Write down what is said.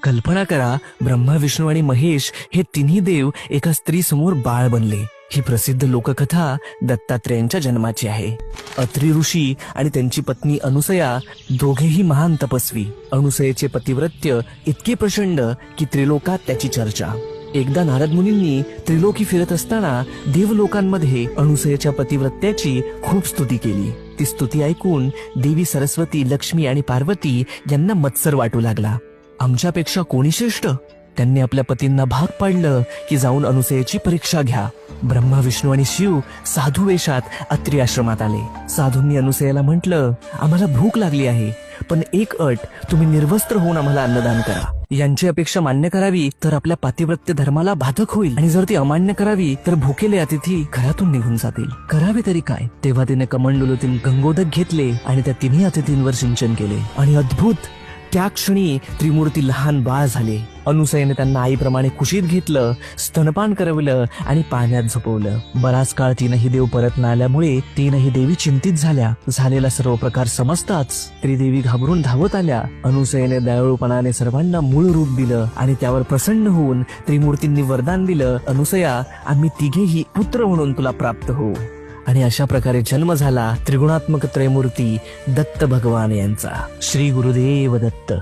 कल्पना करा, ब्रह्मा, विष्णू आणि महेश हे तिन्ही देव एका स्त्री समोर बाळ बनले. ही प्रसिद्ध लोककथा दत्तात्रेयांच्या जन्माची आहे. अत्री ऋषी आणि त्यांची पत्नी अनुसया दोघेही महान तपस्वी. अनुसयेचे पतिव्रत्य इतके प्रचंड की त्रिलोकात त्याची चर्चा. एकदा नारद मुनींनी त्रिलोकी फिरत असताना देवलोकांमध्ये अनुसयेच्या पतिव्रत्याची खूप स्तुती केली. ती स्तुती ऐकून देवी सरस्वती, लक्ष्मी आणि पार्वती यांना मत्सर वाटू लागला. आमच्यापेक्षा कोणी श्रेष्ठ? त्यांनी आपल्या पतींना भाग पाडलं की जाऊन अनुसयेची परीक्षा घ्या. ब्रह्मा, विष्णू आणि शिव साधू वेशात अत्री आश्रमात आले. साधूंनी अनुसयेला म्हटलं, आम्हाला भूक लागली आहे, पण एक अट, तुम्ही निर्वस्त्र होऊन आम्हाला अन्नदान करा. यांची अपेक्षा मान्य करावी तर आपल्या पातिव्रत्य धर्माला बाधक होईल, आणि जर ती अमान्य करावी तर भुकेले अतिथी घरातून निघून जातील. करावे तरी काय? तेव्हा तिने कमंडलूतील गंगोदक घेतले आणि त्या तिन्ही अतिथींवर सिंचन केले, आणि अद्भुत, त्या क्षणी त्रिमूर्ती लहान बाळ झाले. अनुसयेने त्यांना आईप्रमाणे कुशीत घेतलं, स्तनपान करवलं आणि पाण्यात झोपवलं. बराच काळ तीनही देव परत न आल्यामुळे तीनही देवी चिंतित झाल्या. झालेला सर्व प्रकार समजताच त्रिदेवी घाबरून धावत आल्या. अनुसयेने दयाळूपणाने सर्वांना मूळ रूप दिलं आणि त्यावर प्रसन्न होऊन त्रिमूर्तींनी वरदान दिलं, अनुसया, आम्ही तिघेही पुत्र म्हणून तुला प्राप्त होऊ. आणि अशा प्रकारे जन्म झाला त्रिगुणात्मक त्रयमूर्ती दत्त भगवान यांचा. श्री गुरुदेव दत्त.